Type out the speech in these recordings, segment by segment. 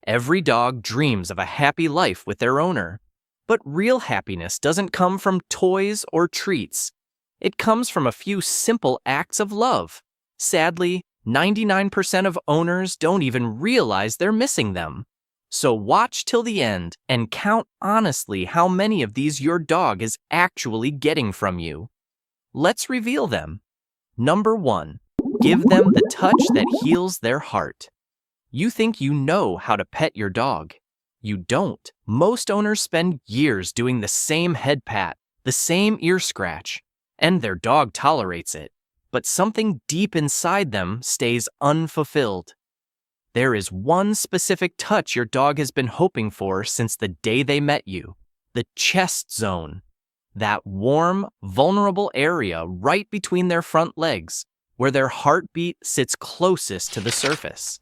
Every dog dreams of a happy life with their owner. But real happiness doesn't come from toys or treats. It comes from a few simple acts of love. Sadly, 99% of owners don't even realize they're missing them. So watch till the end and count honestly how many of these your dog is actually getting from you. Let's reveal them. Number 1. Give them the touch that heals their heart. You think you know how to pet your dog. You don't. Most owners spend years doing the same head pat, the same ear scratch, and their dog tolerates it. But something deep inside them stays unfulfilled. There is one specific touch your dog has been hoping for since the day they met you: the chest zone. That warm, vulnerable area right between their front legs, where their heartbeat sits closest to the surface.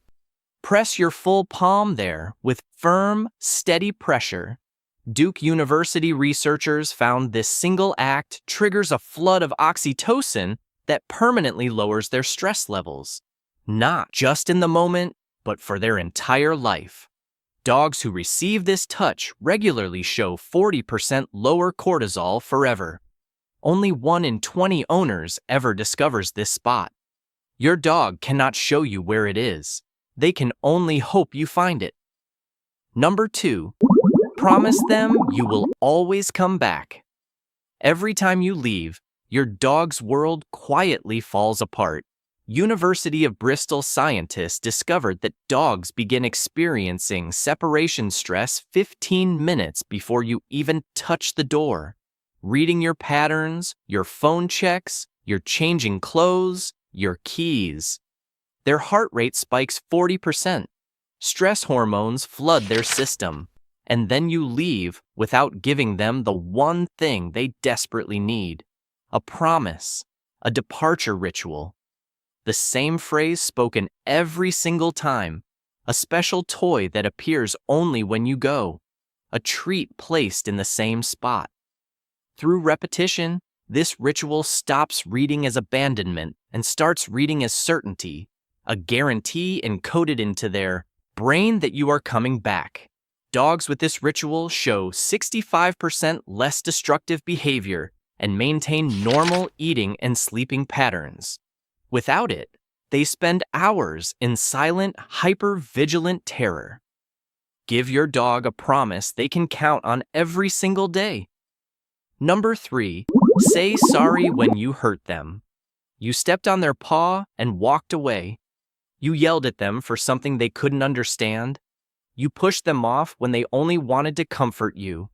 Press your full palm there with firm, steady pressure. Duke University researchers found this single act triggers a flood of oxytocin that permanently lowers their stress levels. Not just in the moment, but for their entire life. Dogs who receive this touch regularly show 40% lower cortisol forever. Only 1 in 20 owners ever discovers this spot. Your dog cannot show you where it is. They can only hope you find it. Number 2. Promise them you will always come back. Every time you leave, your dog's world quietly falls apart. University of Bristol scientists discovered that dogs begin experiencing separation stress 15 minutes before you even touch the door. Reading your patterns, your phone checks, your changing clothes, your keys. Their heart rate spikes 40%. Stress hormones flood their system. And then you leave without giving them the one thing they desperately need: a promise, a departure ritual. The same phrase spoken every single time, a special toy that appears only when you go, a treat placed in the same spot. Through repetition, this ritual stops reading as abandonment and starts reading as certainty, a guarantee encoded into their brain that you are coming back. Dogs with this ritual show 65% less destructive behavior and maintain normal eating and sleeping patterns. Without it, they spend hours in silent, hyper-vigilant terror. Give your dog a promise they can count on every single day. Number 3, say sorry when you hurt them. You stepped on their paw and walked away. You yelled at them for something they couldn't understand. You pushed them off when they only wanted to comfort you.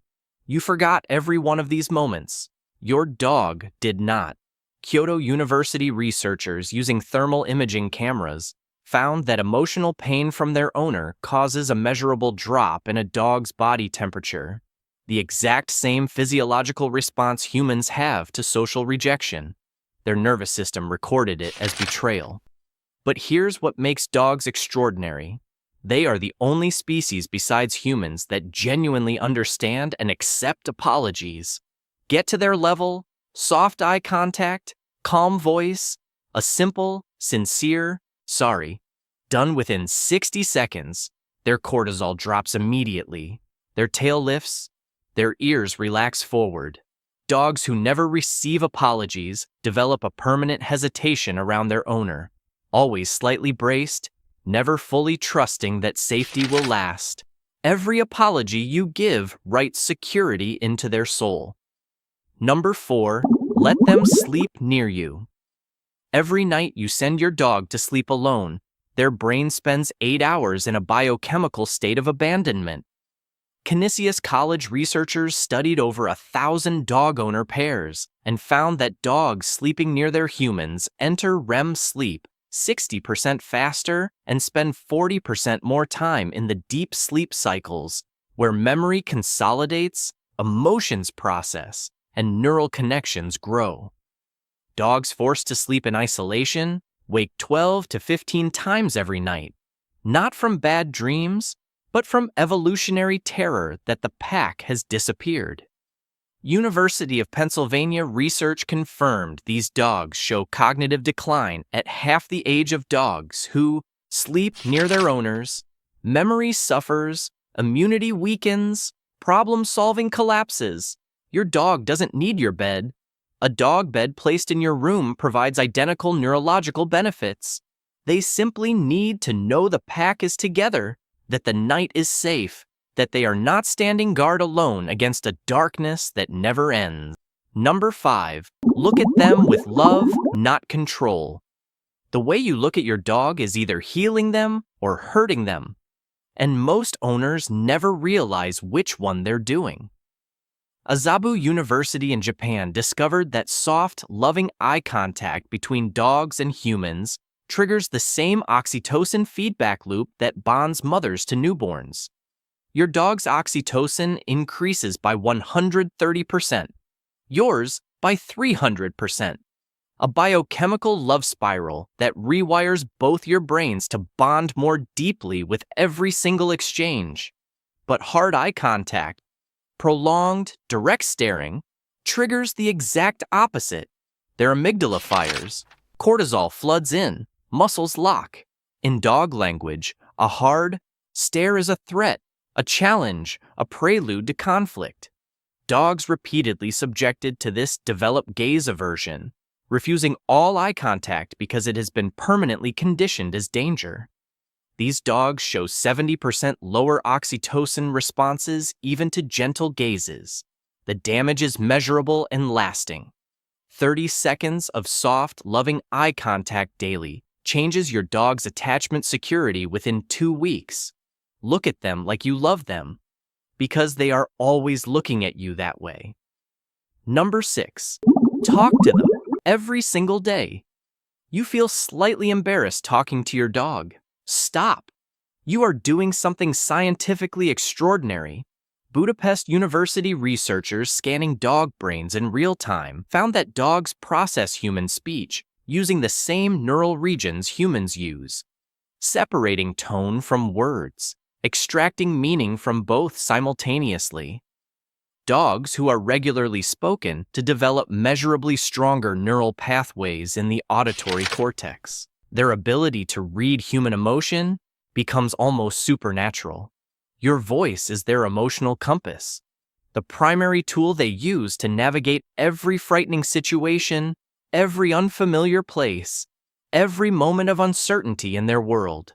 You forgot every one of these moments. Your dog did not. Kyoto University researchers using thermal imaging cameras found that emotional pain from their owner causes a measurable drop in a dog's body temperature, the exact same physiological response humans have to social rejection. Their nervous system recorded it as betrayal. But here's what makes dogs extraordinary. They are the only species besides humans that genuinely understand and accept apologies. Get to their level, soft eye contact, calm voice, a simple, sincere, sorry, done within 60 seconds. Their cortisol drops immediately. Their tail lifts. Their ears relax forward. Dogs who never receive apologies develop a permanent hesitation around their owner, always slightly braced, never fully trusting that safety will last. Every apology you give writes security into their soul. Number 4, let them sleep near you. Every night you send your dog to sleep alone, their brain spends 8 hours in a biochemical state of abandonment. Canisius College researchers studied over 1,000 dog owner pairs and found that dogs sleeping near their humans enter REM sleep 60% faster and spend 40% more time in the deep sleep cycles, where memory consolidates, emotions process, and neural connections grow. Dogs forced to sleep in isolation wake 12 to 15 times every night, not from bad dreams, but from evolutionary terror that the pack has disappeared. University of Pennsylvania research confirmed these dogs show cognitive decline at half the age of dogs who sleep near their owners. Memory suffers, immunity weakens, problem-solving collapses. Your dog doesn't need your bed. A dog bed placed in your room provides identical neurological benefits. They simply need to know the pack is together, that the night is safe, that they are not standing guard alone against a darkness that never ends. Number 5. Look at them with love, not control. The way you look at your dog is either healing them or hurting them, and most owners never realize which one they're doing. Azabu University in Japan discovered that soft, loving eye contact between dogs and humans triggers the same oxytocin feedback loop that bonds mothers to newborns. Your dog's oxytocin increases by 130%, yours by 300%. A biochemical love spiral that rewires both your brains to bond more deeply with every single exchange. But hard eye contact, prolonged, direct staring, triggers the exact opposite. Their amygdala fires, cortisol floods in, muscles lock. In dog language, a hard stare is a threat, a challenge, a prelude to conflict. Dogs repeatedly subjected to this develop gaze aversion, refusing all eye contact because it has been permanently conditioned as danger. These dogs show 70% lower oxytocin responses even to gentle gazes. The damage is measurable and lasting. 30 seconds of soft, loving eye contact daily changes your dog's attachment security within 2 weeks. Look at them like you love them, because they are always looking at you that way. Number 6. Talk to them every single day. You feel slightly embarrassed talking to your dog. Stop. You are doing something scientifically extraordinary. Budapest University researchers scanning dog brains in real time found that dogs process human speech using the same neural regions humans use, separating tone from words, extracting meaning from both simultaneously. Dogs who are regularly spoken to develop measurably stronger neural pathways in the auditory cortex. Their ability to read human emotion becomes almost supernatural. Your voice is their emotional compass, the primary tool they use to navigate every frightening situation, every unfamiliar place, every moment of uncertainty in their world.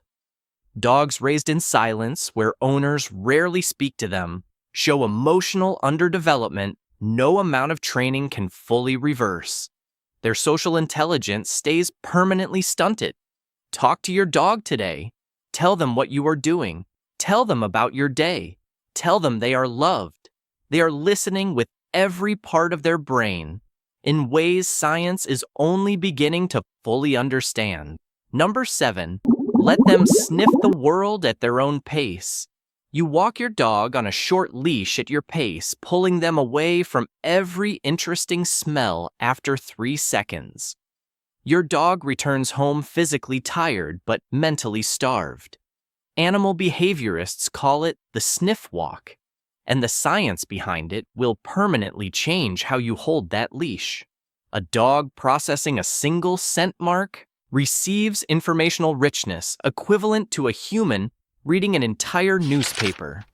Dogs raised in silence, where owners rarely speak to them, show emotional underdevelopment no amount of training can fully reverse. Their social intelligence stays permanently stunted. Talk to your dog today. Tell them what you are doing. Tell them about your day. Tell them they are loved. They are listening with every part of their brain, in ways science is only beginning to fully understand. Number 7. Let them sniff the world at their own pace. You walk your dog on a short leash at your pace, pulling them away from every interesting smell after 3 seconds. Your dog returns home physically tired but mentally starved. Animal behaviorists call it the sniff walk, and the science behind it will permanently change how you hold that leash. A dog processing a single scent mark receives informational richness equivalent to a human reading an entire newspaper.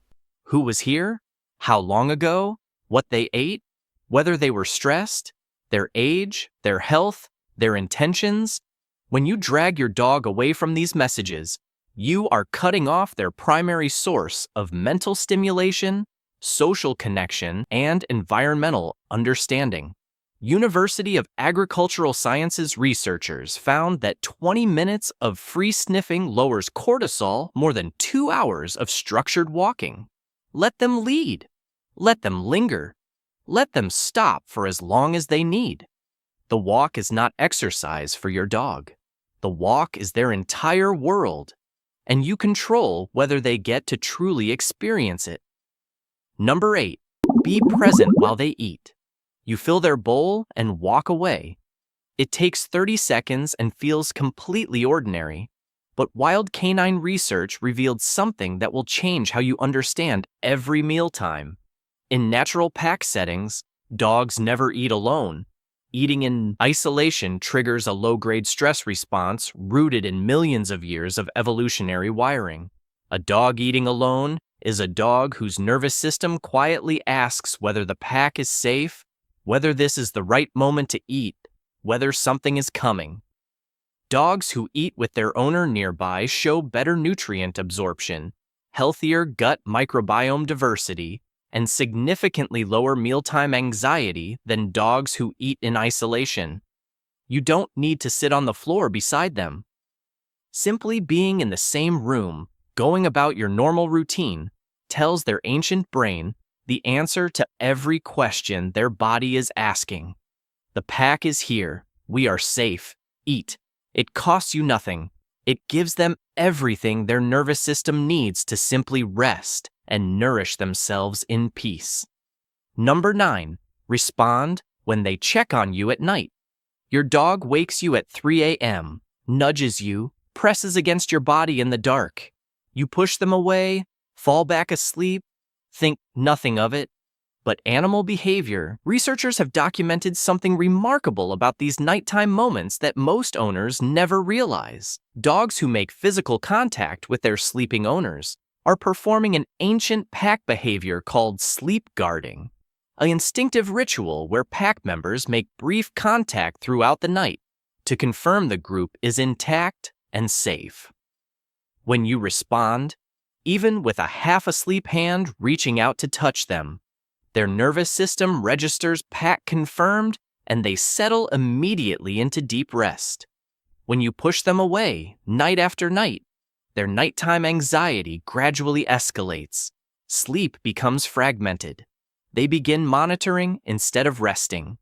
Who was here? How long ago? What they ate? Whether they were stressed? Their age? Their health? Their intentions? When you drag your dog away from these messages, you are cutting off their primary source of mental stimulation, social connection, and environmental understanding. University of Agricultural Sciences researchers found that 20 minutes of free sniffing lowers cortisol more than 2 hours of structured walking. Let them lead. Let them linger. Let them stop for as long as they need. The walk is not exercise for your dog. The walk is their entire world, and you control whether they get to truly experience it. Number 8. Be present while they eat. You fill their bowl and walk away. It takes 30 seconds and feels completely ordinary, but wild canine research revealed something that will change how you understand every mealtime. In natural pack settings, dogs never eat alone. Eating in isolation triggers a low-grade stress response rooted in millions of years of evolutionary wiring. A dog eating alone is a dog whose nervous system quietly asks whether the pack is safe, whether this is the right moment to eat, whether something is coming. Dogs who eat with their owner nearby show better nutrient absorption, healthier gut microbiome diversity, and significantly lower mealtime anxiety than dogs who eat in isolation. You don't need to sit on the floor beside them. Simply being in the same room, going about your normal routine, tells their ancient brain the answer to every question their body is asking. The pack is here. We are safe. Eat. It costs you nothing. It gives them everything their nervous system needs to simply rest and nourish themselves in peace. Number 9. Respond when they check on you at night. Your dog wakes you at 3 a.m., nudges you, presses against your body in the dark. You push them away, fall back asleep, think nothing of it. But animal behavior, researchers have documented something remarkable about these nighttime moments that most owners never realize. Dogs who make physical contact with their sleeping owners are performing an ancient pack behavior called sleep guarding, an instinctive ritual where pack members make brief contact throughout the night to confirm the group is intact and safe. When you respond, even with a half-asleep hand reaching out to touch them, their nervous system registers pack confirmed and they settle immediately into deep rest. When you push them away night after night, their nighttime anxiety gradually escalates. Sleep becomes fragmented. They begin monitoring instead of resting.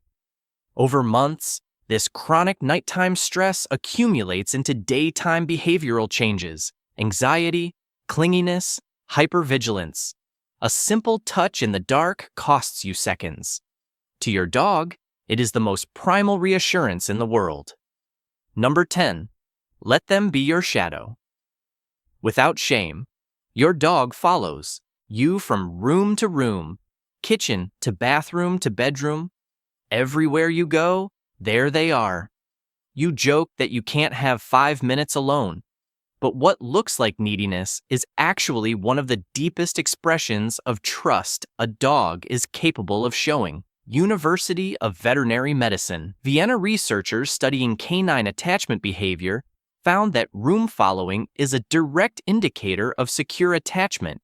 Over months, this chronic nighttime stress accumulates into daytime behavioral changes, anxiety, clinginess, hypervigilance. A simple touch in the dark costs you seconds. To your dog, it is the most primal reassurance in the world. Number 10. Let them be your shadow. Without shame, your dog follows you from room to room, kitchen to bathroom to bedroom. Everywhere you go, there they are. You joke that you can't have 5 minutes alone. But what looks like neediness is actually one of the deepest expressions of trust a dog is capable of showing. University of Veterinary Medicine, Vienna researchers studying canine attachment behavior found that room following is a direct indicator of secure attachment,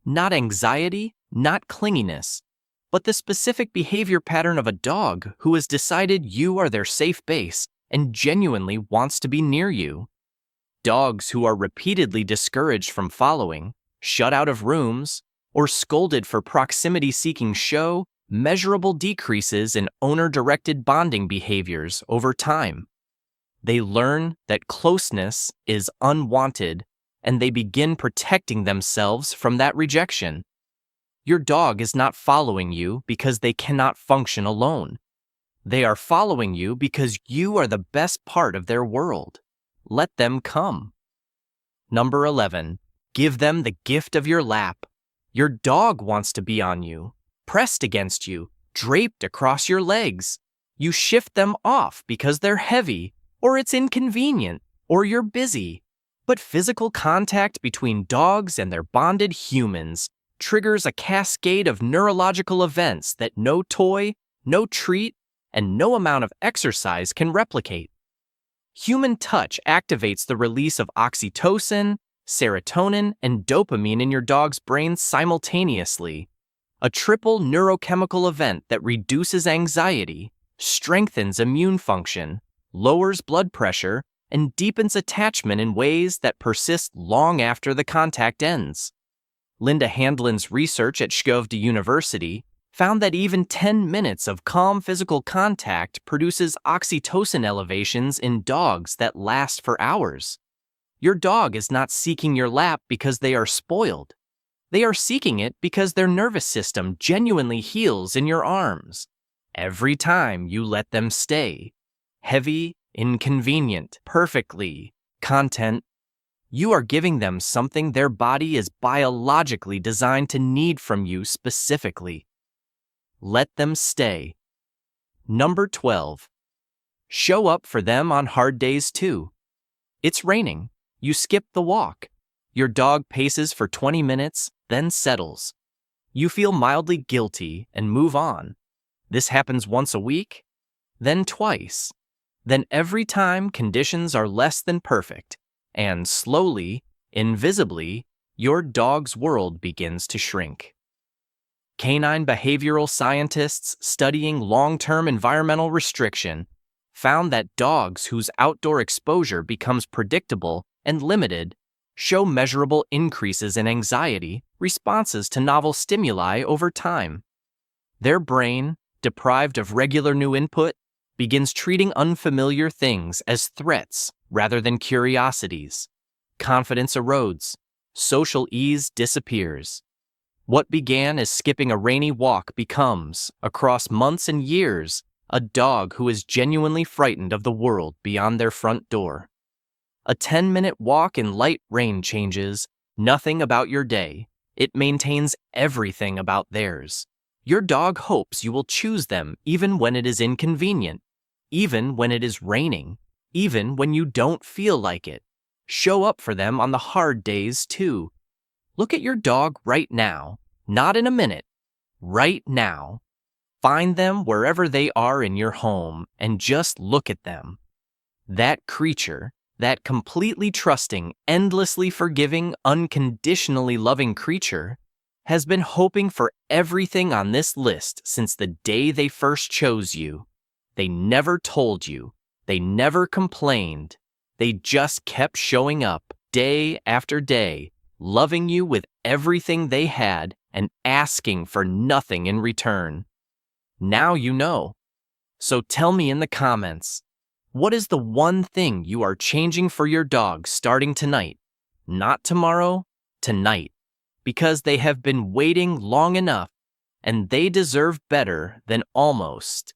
not anxiety, not clinginess, but the specific behavior pattern of a dog who has decided you are their safe base and genuinely wants to be near you. Dogs who are repeatedly discouraged from following, shut out of rooms, or scolded for proximity-seeking show measurable decreases in owner-directed bonding behaviors over time. They learn that closeness is unwanted, and they begin protecting themselves from that rejection. Your dog is not following you because they cannot function alone. They are following you because you are the best part of their world. Let them come. Number 11. Give them the gift of your lap. Your dog wants to be on you, pressed against you, draped across your legs. You shift them off because they're heavy, or it's inconvenient, or you're busy. But physical contact between dogs and their bonded humans triggers a cascade of neurological events that no toy, no treat, and no amount of exercise can replicate. Human touch activates the release of oxytocin, serotonin, and dopamine in your dog's brain simultaneously, a triple neurochemical event that reduces anxiety, strengthens immune function, lowers blood pressure, and deepens attachment in ways that persist long after the contact ends. Linda Handlin's research at Skövde University found that even 10 minutes of calm physical contact produces oxytocin elevations in dogs that last for hours. Your dog is not seeking your lap because they are spoiled. They are seeking it because their nervous system genuinely heals in your arms. Every time you let them stay. Heavy, inconvenient, perfectly, content. You are giving them something their body is biologically designed to need from you specifically. Let them stay. Number 12. Show up for them on hard days too. It's raining. You skip the walk. Your dog paces for 20 minutes, then settles. You feel mildly guilty and move on. This happens once a week, then twice. Then every time conditions are less than perfect, and slowly, invisibly, your dog's world begins to shrink. Canine behavioral scientists studying long-term environmental restriction found that dogs whose outdoor exposure becomes predictable and limited show measurable increases in anxiety responses to novel stimuli over time. Their brain, deprived of regular new input, begins treating unfamiliar things as threats rather than curiosities. Confidence erodes. Social ease disappears. What began as skipping a rainy walk becomes, across months and years, a dog who is genuinely frightened of the world beyond their front door. A 10-minute walk in light rain changes nothing about your day. It maintains everything about theirs. Your dog hopes you will choose them even when it is inconvenient, even when it is raining, even when you don't feel like it. Show up for them on the hard days, too. Look at your dog right now, not in a minute, right now. Find them wherever they are in your home and just look at them. That creature, that completely trusting, endlessly forgiving, unconditionally loving creature, has been hoping for everything on this list since the day they first chose you. They never told you. They never complained. They just kept showing up day after day, loving you with everything they had and asking for nothing in return. Now you know. So tell me in the comments, what is the one thing you are changing for your dog starting tonight? Not tomorrow, tonight. Because they have been waiting long enough, and they deserve better than almost.